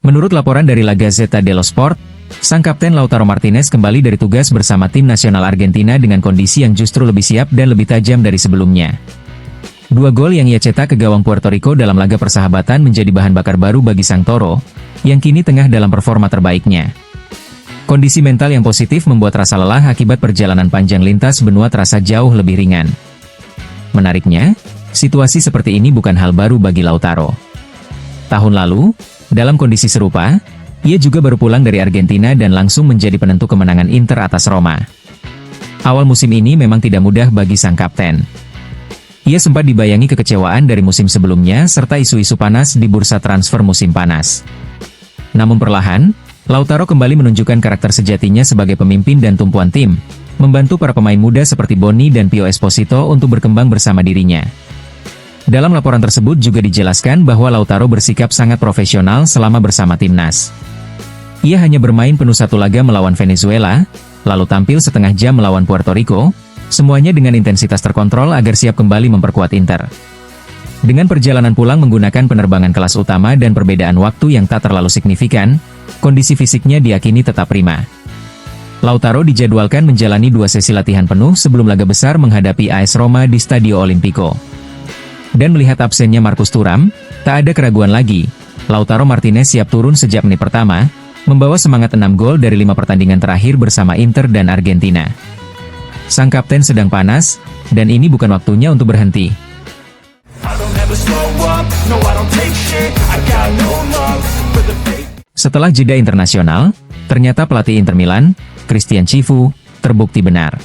Menurut laporan dari La Gazzetta dello Sport, sang kapten Lautaro Martinez kembali dari tugas bersama tim nasional Argentina dengan kondisi yang justru lebih siap dan lebih tajam dari sebelumnya. 2 gol yang ia cetak ke gawang Puerto Rico dalam laga persahabatan menjadi bahan bakar baru bagi sang Toro, yang kini tengah dalam performa terbaiknya. Kondisi mental yang positif membuat rasa lelah akibat perjalanan panjang lintas benua terasa jauh lebih ringan. Menariknya, situasi seperti ini bukan hal baru bagi Lautaro. Tahun lalu, dalam kondisi serupa, ia juga baru pulang dari Argentina dan langsung menjadi penentu kemenangan Inter atas Roma. Awal musim ini memang tidak mudah bagi sang kapten. Ia sempat dibayangi kekecewaan dari musim sebelumnya serta isu-isu panas di bursa transfer musim panas. Namun perlahan, Lautaro kembali menunjukkan karakter sejatinya sebagai pemimpin dan tumpuan tim, membantu para pemain muda seperti Boni dan Pio Esposito untuk berkembang bersama dirinya. Dalam laporan tersebut juga dijelaskan bahwa Lautaro bersikap sangat profesional selama bersama timnas. Ia hanya bermain penuh 1 laga melawan Venezuela, lalu tampil setengah jam melawan Puerto Rico, semuanya dengan intensitas terkontrol agar siap kembali memperkuat Inter. Dengan perjalanan pulang menggunakan penerbangan kelas utama dan perbedaan waktu yang tak terlalu signifikan, kondisi fisiknya diyakini tetap prima. Lautaro dijadwalkan menjalani 2 sesi latihan penuh sebelum laga besar menghadapi AS Roma di Stadio Olimpico. Dan melihat absennya Marcus Thuram, tak ada keraguan lagi. Lautaro Martinez siap turun sejak menit pertama, membawa semangat 6 gol dari 5 pertandingan terakhir bersama Inter dan Argentina. Sang kapten sedang panas, dan ini bukan waktunya untuk berhenti. Setelah jeda internasional, ternyata pelatih Inter Milan, Christian Chivu, terbukti benar.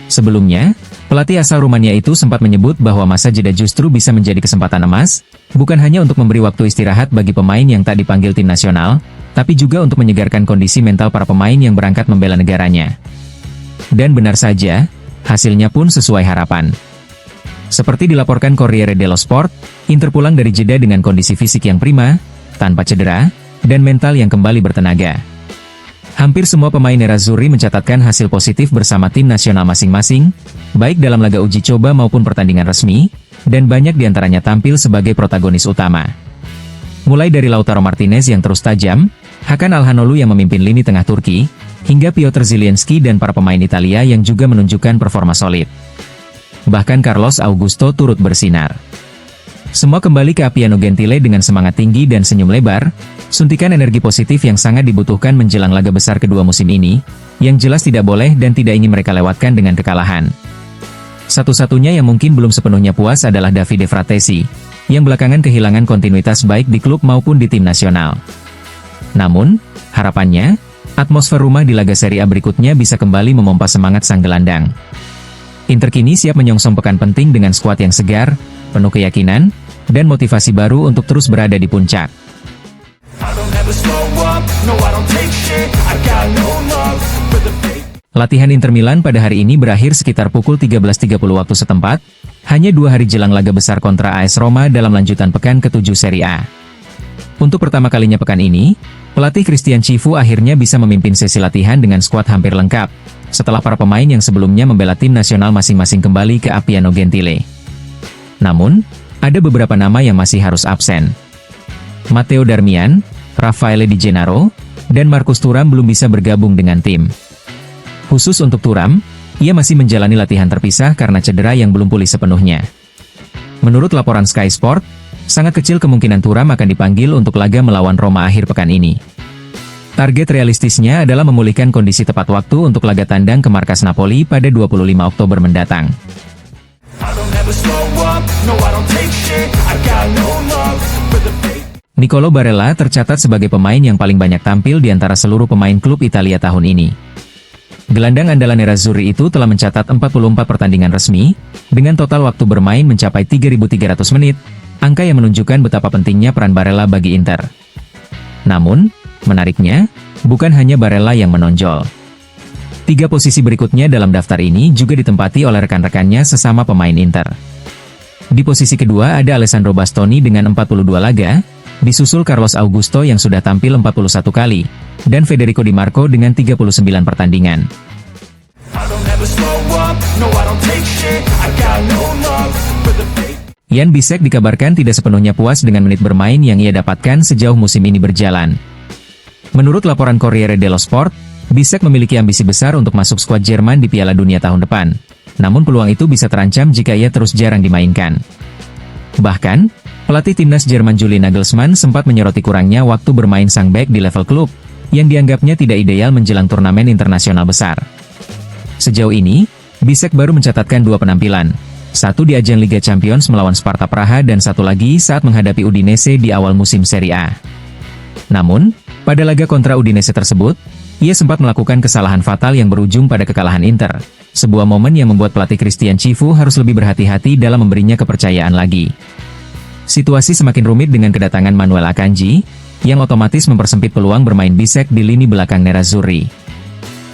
Sebelumnya, pelatih asal Rumania itu sempat menyebut bahwa masa jeda justru bisa menjadi kesempatan emas, bukan hanya untuk memberi waktu istirahat bagi pemain yang tak dipanggil tim nasional, tapi juga untuk menyegarkan kondisi mental para pemain yang berangkat membela negaranya. Dan benar saja, hasilnya pun sesuai harapan. Seperti dilaporkan Corriere dello Sport, Inter pulang dari jeda dengan kondisi fisik yang prima, tanpa cedera, dan mental yang kembali bertenaga. Hampir semua pemain Nerazzurri mencatatkan hasil positif bersama tim nasional masing-masing, baik dalam laga uji coba maupun pertandingan resmi, dan banyak diantaranya tampil sebagai protagonis utama. Mulai dari Lautaro Martinez yang terus tajam, Hakan Alhanoglu yang memimpin lini tengah Turki, hingga Piotr Zielinski dan para pemain Italia yang juga menunjukkan performa solid. Bahkan Carlos Augusto turut bersinar. Semua kembali ke Appiano Gentile dengan semangat tinggi dan senyum lebar, suntikan energi positif yang sangat dibutuhkan menjelang laga besar kedua musim ini, yang jelas tidak boleh dan tidak ingin mereka lewatkan dengan kekalahan. Satu-satunya yang mungkin belum sepenuhnya puas adalah Davide Fratesi, yang belakangan kehilangan kontinuitas baik di klub maupun di tim nasional. Namun, harapannya, atmosfer rumah di laga Serie A berikutnya bisa kembali memompa semangat sang gelandang. Inter kini siap menyongsong pekan penting dengan skuad yang segar, penuh keyakinan, dan motivasi baru untuk terus berada di puncak. Latihan Inter Milan pada hari ini berakhir sekitar pukul 13.30 waktu setempat, hanya 2 hari jelang laga besar kontra AS Roma dalam lanjutan pekan ke-7 Serie A. Untuk pertama kalinya pekan ini, pelatih Christian Chivu akhirnya bisa memimpin sesi latihan dengan skuad hampir lengkap, setelah para pemain yang sebelumnya membela tim nasional masing-masing kembali ke Appiano Gentile. Namun, ada beberapa nama yang masih harus absen. Matteo Darmian, Raffaele Di Gennaro, dan Marcus Thuram belum bisa bergabung dengan tim. Khusus untuk Thuram, ia masih menjalani latihan terpisah karena cedera yang belum pulih sepenuhnya. Menurut laporan Sky Sport, sangat kecil kemungkinan Thuram akan dipanggil untuk laga melawan Roma akhir pekan ini. Target realistisnya adalah memulihkan kondisi tepat waktu untuk laga tandang ke markas Napoli pada 25 Oktober mendatang. Nicolo Barella tercatat sebagai pemain yang paling banyak tampil di antara seluruh pemain klub Italia tahun ini. Gelandang andalan Nerazzurri itu telah mencatat 44 pertandingan resmi, dengan total waktu bermain mencapai 3.300 menit, angka yang menunjukkan betapa pentingnya peran Barella bagi Inter. Namun, menariknya, bukan hanya Barella yang menonjol. 3 posisi berikutnya dalam daftar ini juga ditempati oleh rekan-rekannya sesama pemain Inter. Di posisi kedua ada Alessandro Bastoni dengan 42 laga, disusul Carlos Augusto yang sudah tampil 41 kali, dan Federico Di Marco dengan 39 pertandingan. Jan Bisek dikabarkan tidak sepenuhnya puas dengan menit bermain yang ia dapatkan sejauh musim ini berjalan. Menurut laporan Corriere dello Sport, Bisek memiliki ambisi besar untuk masuk skuad Jerman di Piala Dunia tahun depan. Namun peluang itu bisa terancam jika ia terus jarang dimainkan. Bahkan, pelatih timnas Jerman Julian Nagelsmann sempat menyoroti kurangnya waktu bermain sang bek di level klub, yang dianggapnya tidak ideal menjelang turnamen internasional besar. Sejauh ini, Bisek baru mencatatkan 2 penampilan. Satu di ajang Liga Champions melawan Sparta Praha dan satu lagi saat menghadapi Udinese di awal musim Serie A. Namun, pada laga kontra Udinese tersebut, ia sempat melakukan kesalahan fatal yang berujung pada kekalahan Inter. Sebuah momen yang membuat pelatih Christian Cifu harus lebih berhati-hati dalam memberinya kepercayaan lagi. Situasi semakin rumit dengan kedatangan Manuel Akanji, yang otomatis mempersempit peluang bermain Bisek di lini belakang Nerazzurri.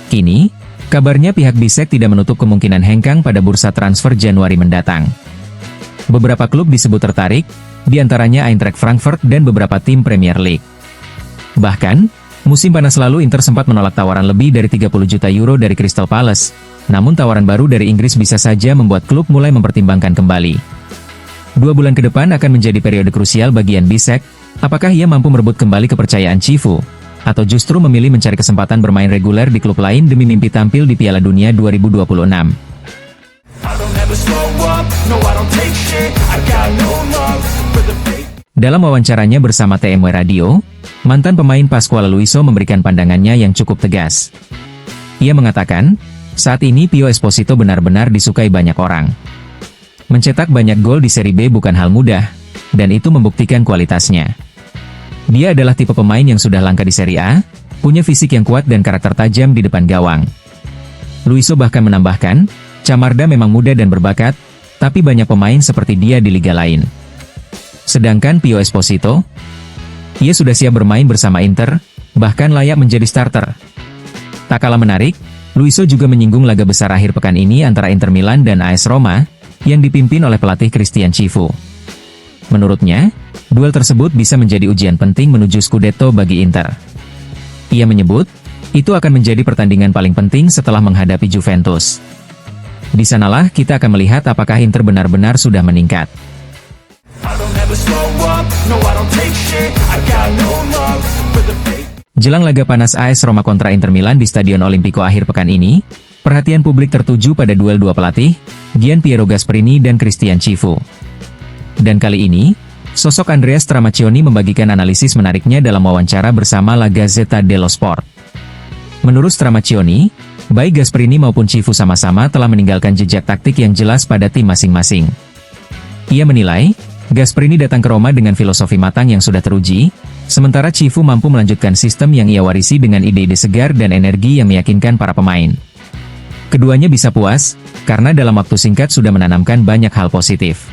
Kini, kabarnya pihak Bisek tidak menutup kemungkinan hengkang pada bursa transfer Januari mendatang. Beberapa klub disebut tertarik, diantaranya Eintracht Frankfurt dan beberapa tim Premier League. Bahkan, musim panas lalu Inter sempat menolak tawaran lebih dari 30 juta euro dari Crystal Palace, namun tawaran baru dari Inggris bisa saja membuat klub mulai mempertimbangkan kembali. 2 bulan ke depan akan menjadi periode krusial bagi Jan Bisek, apakah ia mampu merebut kembali kepercayaan Cifu? Atau justru memilih mencari kesempatan bermain reguler di klub lain demi mimpi tampil di Piala Dunia 2026. Dalam wawancaranya bersama TMW Radio, mantan pemain Pasquale Luiso memberikan pandangannya yang cukup tegas. Ia mengatakan, saat ini Pio Esposito benar-benar disukai banyak orang. Mencetak banyak gol di Serie B bukan hal mudah, dan itu membuktikan kualitasnya. Dia adalah tipe pemain yang sudah langka di Serie A, punya fisik yang kuat dan karakter tajam di depan gawang. Luiso bahkan menambahkan, Camarda memang muda dan berbakat, tapi banyak pemain seperti dia di liga lain. Sedangkan Pio Esposito, ia sudah siap bermain bersama Inter, bahkan layak menjadi starter. Tak kalah menarik, Luiso juga menyinggung laga besar akhir pekan ini antara Inter Milan dan AS Roma, yang dipimpin oleh pelatih Christian Cifu. Menurutnya, duel tersebut bisa menjadi ujian penting menuju Scudetto bagi Inter. Ia menyebut, itu akan menjadi pertandingan paling penting setelah menghadapi Juventus. Di sanalah kita akan melihat apakah Inter benar-benar sudah meningkat. Jelang laga panas AS Roma kontra Inter Milan di Stadion Olimpico akhir pekan ini, perhatian publik tertuju pada duel dua pelatih, Gian Piero Gasperini dan Christian Cifu. Dan kali ini, sosok Andrea Stramaccioni membagikan analisis menariknya dalam wawancara bersama La Gazzetta dello Sport. Menurut Stramaccioni, baik Gasperini maupun Cifu sama-sama telah meninggalkan jejak taktik yang jelas pada tim masing-masing. Ia menilai, Gasperini datang ke Roma dengan filosofi matang yang sudah teruji, sementara Cifu mampu melanjutkan sistem yang ia warisi dengan ide-ide segar dan energi yang meyakinkan para pemain. Keduanya bisa puas, karena dalam waktu singkat sudah menanamkan banyak hal positif.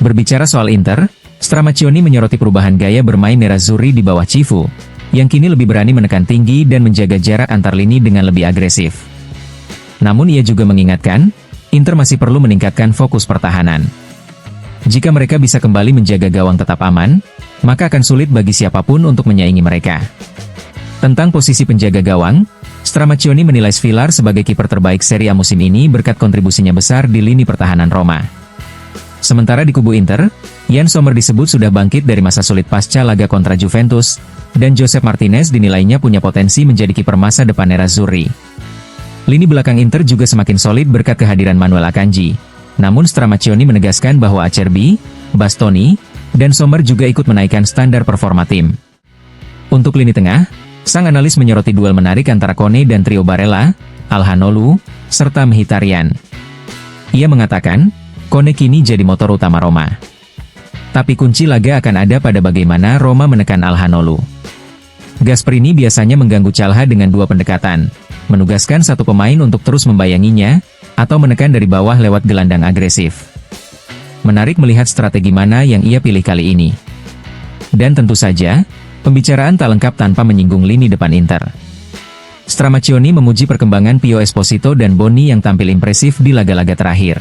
Berbicara soal Inter, Stramaccioni menyoroti perubahan gaya bermain Nerazzurri di bawah Cifu, yang kini lebih berani menekan tinggi dan menjaga jarak antar lini dengan lebih agresif. Namun ia juga mengingatkan, Inter masih perlu meningkatkan fokus pertahanan. Jika mereka bisa kembali menjaga gawang tetap aman, maka akan sulit bagi siapapun untuk menyaingi mereka. Tentang posisi penjaga gawang, Stramaccioni menilai Svilar sebagai kiper terbaik Serie A musim ini berkat kontribusinya besar di lini pertahanan Roma. Sementara di kubu Inter, Yann Sommer disebut sudah bangkit dari masa sulit pasca laga kontra Juventus, dan Josep Martinez dinilainya punya potensi menjadi kiper masa depan Nerazzurri. Lini belakang Inter juga semakin solid berkat kehadiran Manuel Akanji. Namun Stramaccioni menegaskan bahwa Acerbi, Bastoni, dan Sommer juga ikut menaikkan standar performa tim. Untuk lini tengah, sang analis menyoroti duel menarik antara Kone dan trio Barella, Calhanoglu, serta Mkhitaryan. Ia mengatakan, Kone kini jadi motor utama Roma. Tapi kunci laga akan ada pada bagaimana Roma menekan Calhanoglu. Gasperini biasanya mengganggu Calha dengan dua pendekatan, menugaskan satu pemain untuk terus membayanginya, atau menekan dari bawah lewat gelandang agresif. Menarik melihat strategi mana yang ia pilih kali ini. Dan tentu saja, pembicaraan tak lengkap tanpa menyinggung lini depan Inter. Stramaccioni memuji perkembangan Pio Esposito dan Boni yang tampil impresif di laga-laga terakhir.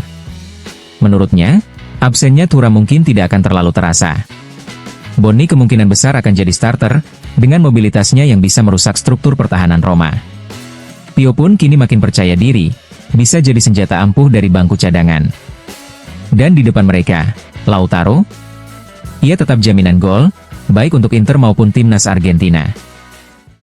Menurutnya, absennya Thuram mungkin tidak akan terlalu terasa. Boni kemungkinan besar akan jadi starter, dengan mobilitasnya yang bisa merusak struktur pertahanan Roma. Pio pun kini makin percaya diri, bisa jadi senjata ampuh dari bangku cadangan. Dan di depan mereka, Lautaro? Ia tetap jaminan gol, baik untuk Inter maupun timnas Argentina.